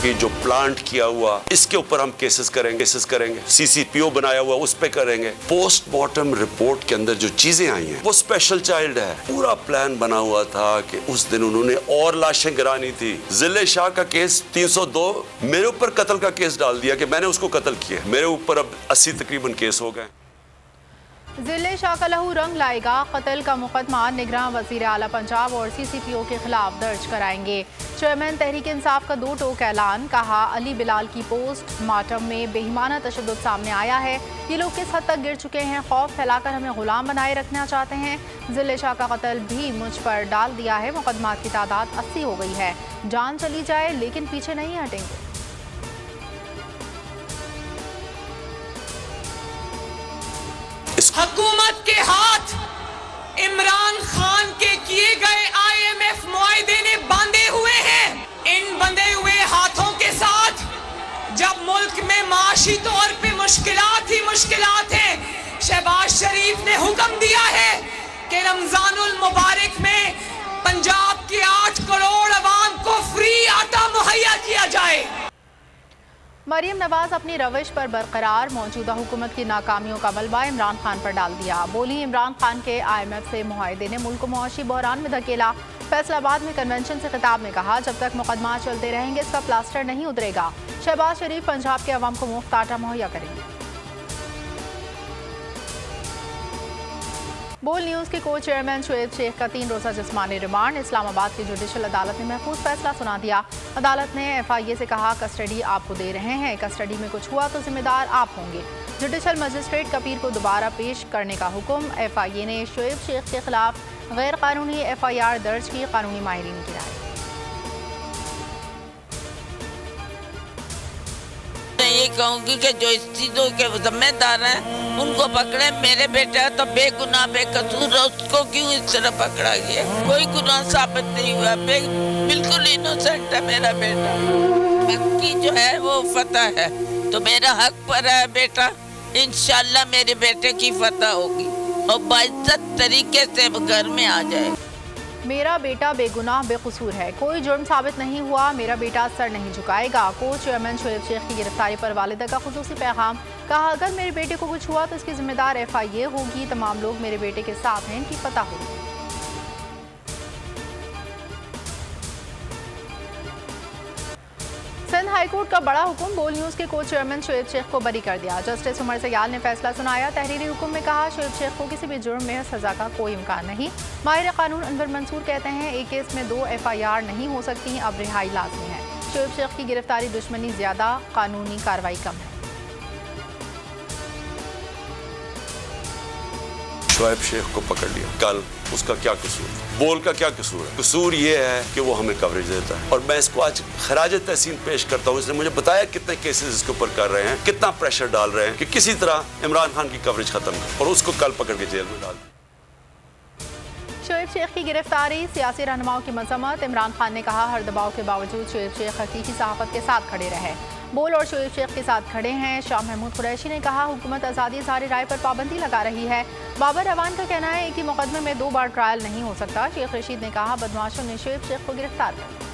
कि जो प्लांट किया हुआ इसके ऊपर हम केसेस करेंगे CCPO बनाया हुआ उस पे करेंगे। पोस्टमार्टम रिपोर्ट के अंदर जो चीजें आई हैं वो स्पेशल चाइल्ड है। पूरा प्लान बना हुआ था कि उस दिन उन्होंने और लाशें गिरानी थी। जिले शाह का केस 302 मेरे ऊपर कत्ल का केस डाल दिया कि मैंने उसको कत्ल किया। मेरे ऊपर अब 80 तकरीबन केस हो गए। जिले शाह का लहू रंग लाएगा। कत्ल का मुकदमा निगरान वजीर आला पंजाब और CCPO के खिलाफ दर्ज कराएंगे। चेयरमैन तहरीक इंसाफ का 2 टोक ऐलान। कहा अली बिलाल की पोस्ट मार्टम में बेईमाना तशद्दुद सामने आया है। ये लोग किस हद तक गिर चुके हैं, खौफ फैलाकर हमें गुलाम बनाए रखना चाहते हैं। जिले शाह का कत्ल भी मुझ पर डाल दिया है। मुकदमा की तादाद 80 हो गई है। जान चली जाए लेकिन पीछे नहीं हटेंगे। हुकूमत के हाथ इमरान खान के किए गए IMF मुआहदे ने बांधे हुए हैं। इन बंधे हुए हाथों के साथ जब मुल्क में माशी तौर पे मुश्किलात ही मुश्किलात हैं, शहबाज शरीफ ने हुक्म दिया है कि रमजानुल मुबारक में पंजाब के 8 करोड़ अवाम को फ्री आटा मुहैया किया जाए। मरियम नवाज अपनी रविश पर बरकरार। मौजूदा हुकूमत की नाकामियों का मलबा इमरान खान पर डाल दिया। बोली इमरान खान के IMF से मुआहदे ने मुल्क को मुआशी बहरान में धकेला। फैसलाबाद में कन्वेंशन से खिताब में कहा जब तक मुकदमा चलते रहेंगे इसका प्लास्टर नहीं उतरेगा। शहबाज शरीफ पंजाब के अवाम को मुफ्त आटा मुहैया करेंगे। बोल न्यूज़ के को चेयरमैन शुएब शेख का 3 रोज़ा जिस्मानी रिमांड। इस्लामाबाद की जुडिशल अदालत ने महफूज फैसला सुना दिया। अदालत ने FIA से कहा कस्टडी आपको दे रहे हैं, कस्टडी में कुछ हुआ तो जिम्मेदार आप होंगे। जुडिशल मजिस्ट्रेट कपीर को दोबारा पेश करने का हुक्म। FIA ने शुएब शेख के खिलाफ गैर कानूनी FIR दर्ज की। कानूनी माहिरीन की राय। ये कहूँगी कि जो इस चीजों के जिम्मेदार हैं उनको पकड़े। मेरे बेटा तो बेगुनाह बेकसूर है, उसको क्यों इस तरह पकड़ा गया? कोई गुनाह साबित नहीं हुआ, बिल्कुल इनोसेंट है मेरा बेटा। हक की जो है वो फतह है, तो मेरा हक पर है बेटा। इंशाल्लाह मेरे बेटे की फतह होगी और बाइज्जत तरीके से घर में आ जाएगा। मेरा बेटा बेगुनाह बेकसूर है, कोई जुर्म साबित नहीं हुआ, मेरा बेटा सर नहीं झुकाएगा। को चेयरमैन शुएब शेख की गिरफ्तारी पर वालिदा का खुसूसी पैगाम। कहा अगर मेरे बेटे को कुछ हुआ तो इसकी जिम्मेदार FIA होगी। तमाम लोग मेरे बेटे के साथ हैं, इनकी पता होगी। सिंध हाईकोर्ट का बड़ा हुक्म। बोल न्यूज़ के को चेयरमैन शुएब शेख को बरी कर दिया। जस्टिस उमर सयाल ने फैसला सुनाया। तहरीरी हुक्म में कहा शुएब शेख को किसी भी जुर्म में सजा का कोई इम्कान नहीं। माहिर कानून अनवर मंसूर कहते हैं एक केस में 2 FIR नहीं हो सकती, अब रिहाई लाजमी है। शुएब शेख की गिरफ्तारी दुश्मनी ज्यादा, कानूनी कार्रवाई कम है। शुएब शेख को पकड़ लिया, कल उसका क्या कसूर, बोल का क्या कसूर है? कसूर ये है कि वो हमें कवरेज देता है और मैं इसको आज खराज तहसीन पेश करता हूँ। इसने मुझे बताया कितने केसेस इसके ऊपर कर रहे हैं, कितना प्रेशर डाल रहे हैं कि किसी तरह इमरान खान की कवरेज खत्म कर, और उसको कल पकड़ के जेल में डाल। शुएब शेख की गिरफ्तारी सियासी रहनुमाओं की मजम्मत। इमरान खान ने कहा हर दबाव के बावजूद शुएब शेख हकीकी सहाफत के साथ खड़े रहे। बोल और शुएब शेख के साथ खड़े हैं। शाह महमूद कुरैशी ने कहा हुकूमत आज़ादी इज़हार राय पर पाबंदी लगा रही है। बाबर अवान का कहना है कि मुकदमे में 2 बार ट्रायल नहीं हो सकता। शेख रशीद ने कहा बदमाशों ने शुएब शेख को गिरफ्तार कर लिया।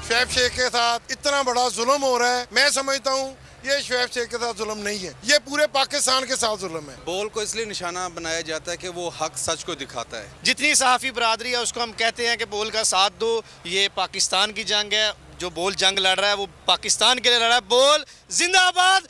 शुएब शेख के साथ इतना बड़ा जुल्म हो रहा है, मैं समझता हूँ ये शुएब शेख के साथ जुल्म नहीं है, ये पूरे पाकिस्तान के साथ जुल्म है। बोल को इसलिए निशाना बनाया जाता है कि वो हक सच को दिखाता है। जितनी सहाफ़ी बरादरी है उसको हम कहते हैं कि बोल का साथ दो। ये पाकिस्तान की जंग है, जो बोल जंग लड़ रहा है वो पाकिस्तान के लिए लड़ रहा है। बोल जिंदाबाद।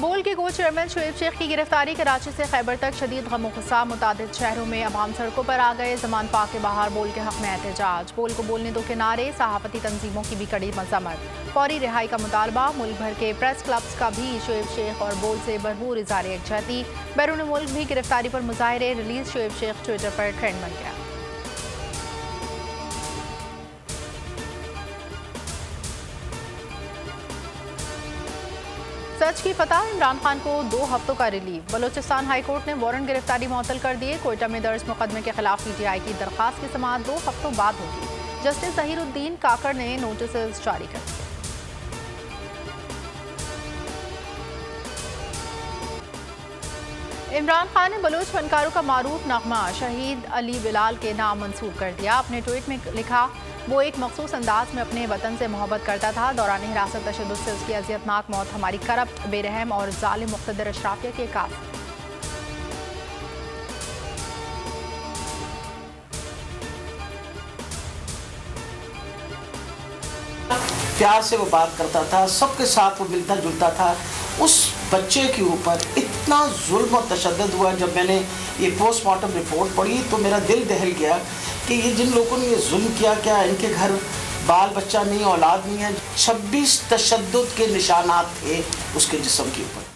बोल के को चेयरमैन शुएब शेख की गिरफ्तारी। कराची से खैबर तक शदीद गम गुस्सा। मुतादिद शहरों में अवाम सड़कों पर आ गए। ज़मान पाक के बाहर बोल के हक में एहतजाज। बोल को बोलने दो के नारे। सहाफ़ती तंजीमों की भी कड़ी मजम्मत। फौरी रिहाई का मुतालबा। मुल्क भर के प्रेस क्लब्स का भी शुएब शेख और बोल से भरपूर इज़हार यकजहती। बैरून मुल्क भी गिरफ्तारी पर मुजाहरे। रिलीज शुएब शेख ट्विटर पर ट्रेंड बन गया। सच की फतह। इमरान खान को 2 हफ्तों का रिलीव। बलोचिस्तान हाई कोर्ट ने वारंट गिरफ्तारी मुअत्तल कर दिए। कोयटा में दर्ज मुकदमे के खिलाफ PTI की दरखास्त की समाअत 2 हफ्तों बाद होगी। जस्टिस ज़हीरुद्दीन काकड़ ने नोटिस जारी कर दिए। इमरान खान ने बलूच फनकारों का मारूफ नगमा शहीद अली बिलाल के नाम मंसूब कर दिया। अपने ट्वीट में लिखा, वो एक मखसूस अंदाज में अपने वतन से मोहब्बत करता था। दौरान हिरासत तशद्दुद से उसकी अज़ियतनाक मौत हमारी करप्ट, बेरहम और जालिम मुक़्तदर अशराफिया के कास। प्यार से वो बात करता था, सबके साथ वो मिलता जुलता था। उस बच्चे के ऊपर इतना जुल्म और तशद्दुद हुआ। जब मैंने ये पोस्टमार्टम रिपोर्ट पढ़ी तो मेरा दिल दहल गया कि ये जिन लोगों ने ये जुल्म किया, क्या इनके घर बाल बच्चा नहीं, औलाद नहीं है? 26 तशद्दुद के निशानात थे उसके जिस्म के ऊपर।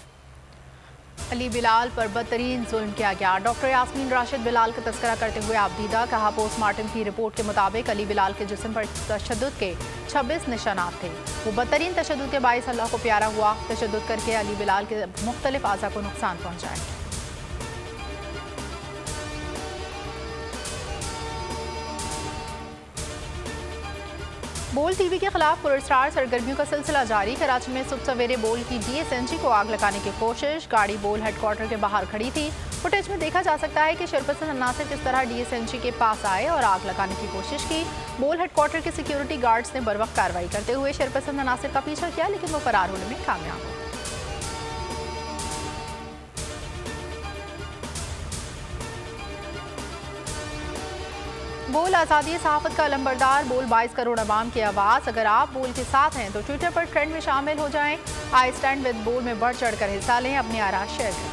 अली बिलाल पर बदतरीन जुल्म किया गया। डॉक्टर यास्मीन राशिद बिलाल का तस्करा करते हुए आपदीदा कहा, पोस्टमार्टम की रिपोर्ट के मुताबिक अली बिलाल के जिस्म पर तशद्दुद के 26 निशानात थे। वो बदतरीन तशद्दुद के बाइस अल्लाह को प्यारा हुआ। तशद्दुद करके अली बिलाल के मुख्तलिफ आज़ा को नुकसान पहुँचाया। बोल टीवी के खिलाफ पुरस्कार सरगर्मियों का सिलसिला जारी। कराची में सुबह सवेरे बोल की DSNG को आग लगाने की कोशिश। गाड़ी बोल हेडक्वार्टर के बाहर खड़ी थी। फुटेज में देखा जा सकता है कि शरपसंद अनासिर किस तरह DSNG के पास आए और आग लगाने की कोशिश की। बोल हेडक्वार्टर के सिक्योरिटी गार्ड्स ने बरवक्त कार्रवाई करते हुए शरपसंद अनासिर का पीछा किया, लेकिन वो फरार होने में कामयाब हो। बोल आज़ादी सहाफ़त का लंबरदार, बोल 22 करोड़ अवाम की आवाज़। अगर आप बोल के साथ हैं तो ट्विटर पर ट्रेंड में शामिल हो जाएं। आई स्टैंड विद बोल में बढ़ चढ़ कर हिस्सा लें, अपनी आरा शेयर करें।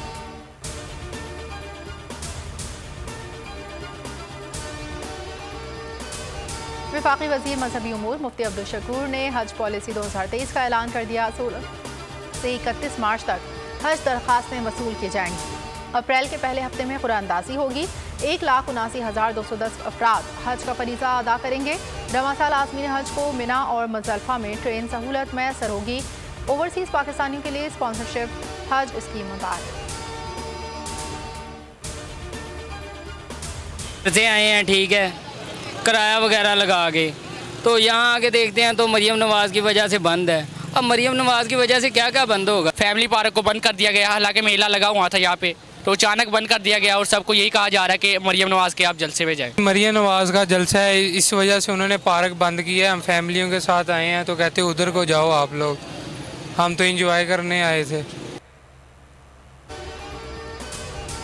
वफाकी वज़ीर मजहबी उमूर मुफ्ती अब्दुल शकूर ने हज पॉलिसी 2023 का ऐलान कर दिया। 16 से 31 मार्च तक हज दरख्वास्तें वसूल की जाएंगी। अप्रैल के पहले हफ्ते में कुरानदाजी होगी। 1,79,210 अफराद हज का फरीज़ा अदा करेंगे। रवां साल आज़मीन हज को मिना और मुज़दलिफ़ा में ट्रेन सहूलत मैसर होगी। ओवरसीज़ पाकिस्तानियों के लिए स्पॉन्सरशिप हज स्कीम मुताबिक। से आए हैं, ठीक है, किराया वगैरह लगा के, तो यहाँ आके देखते हैं तो मरियम नवाज़ की वजह से बंद है। अब मरियम नवाज़ की वजह से क्या क्या बंद होगा? फैमिली पार्क को बंद कर दिया गया, हालांकि मेला लगा हुआ था यहाँ पे, तो अचानक बंद कर दिया गया और सबको यही कहा जा रहा है कि मरियम नवाज़ के आप जलसे में जाएं। मरियम नवाज़ का जलसा है, इस वजह से उन्होंने पार्क बंद किया है। हम फैमिलियों के साथ आए हैं तो कहते उधर को जाओ आप लोग, हम तो एंजॉय करने आए थे।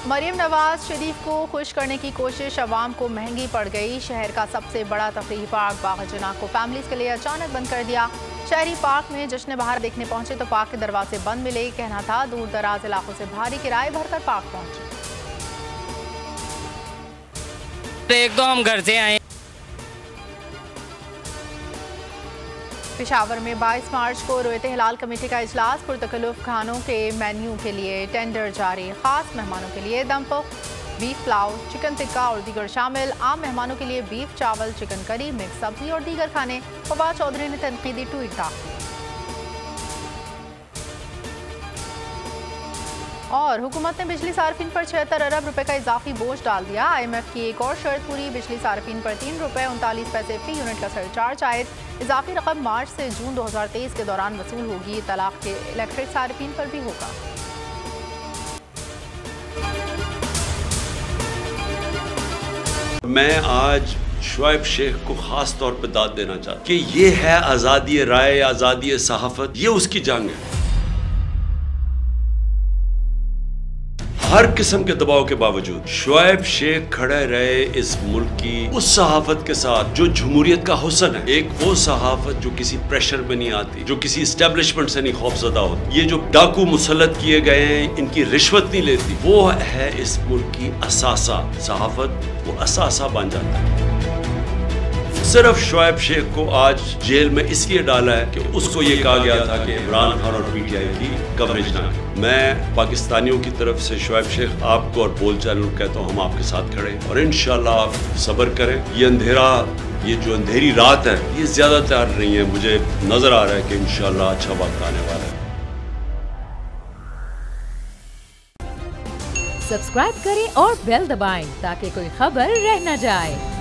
मरियम नवाज शरीफ को खुश करने की कोशिश अवाम को महंगी पड़ गई। शहर का सबसे बड़ा तफरीही पार्क बाग जना को फैमिलीज के लिए अचानक बंद कर दिया। शहरी पार्क में जश्न बहार देखने पहुंचे तो पार्क के दरवाजे बंद मिले। कहना था दूर दराज इलाकों से भारी किराए भरकर पार्क पहुंचे। एक तो हम घर से आए। पेशावर में 22 मार्च को रोयत हिलाल कमेटी का इजलास। पुरतकल्लुफ़ खानों के मेन्यू के लिए टेंडर जारी। खास मेहमानों के लिए दम पख, बीफ पुलाव, चिकन टिक्का और दीगर शामिल। आम मेहमानों के लिए बीफ, चावल, चिकन करी, मिक्स सब्जी और दीगर खाने। फवाद चौधरी ने तनकीदी ट्वीट डाला। और हुकूमत ने बिजली सार्फिन पर 76 अरब रुपए का इजाफी बोझ डाल दिया। IMF की एक और शर्त पूरी। बिजली सार्फिन पर 3 रुपए 39 पैसे फी यूनिट का सरचार्ज आयद। इजाफी रकम मार्च से जून 2023 के दौरान वसूल होगी। तलाक के इलेक्ट्रिक सार्फिन पर भी होगा। मैं आज शुएब शेख को खास तौर पर दाद देना चाहता हूं कि ये है आज़ादी राय, आज़ादी सहाफत, ये उसकी जंग है। हर किस्म के दबाव के बावजूद शुएब शेख खड़े रहे इस मुल्क की उस सहाफत के साथ जो जमहूरियत का हुस्न है। एक वो सहाफत जो किसी प्रेशर में नहीं आती, जो किसी एस्टेब्लिशमेंट से नहीं खौफजदा होती। ये जो डाकू मुसल्लत किए गए हैं, इनकी रिश्वत नहीं लेती, वो है इस मुल्क की असासा। सहाफत वो असासा बन जाता है। सिर्फ शुएब शेख को आज जेल में इसलिए डाला है कि उसको ये कहा गया था कि इमरान खान और PTI की कवरेज ना करें। मैं पाकिस्तानियों की तरफ से शुएब शेख आपको और बोल चैनल को कहता हूँ, हम आपके साथ खड़े हैं और इंशाल्लाह आप सब्र करें। ये अंधेरा, ये जो अंधेरी रात है, ये ज्यादा तैयार नहीं है। मुझे नजर आ रहा है कि इंशाल्लाह अच्छा वक्त आने वाला है। सब्सक्राइब करें और बेल दबाएं ताकि कोई खबर रह न जाए।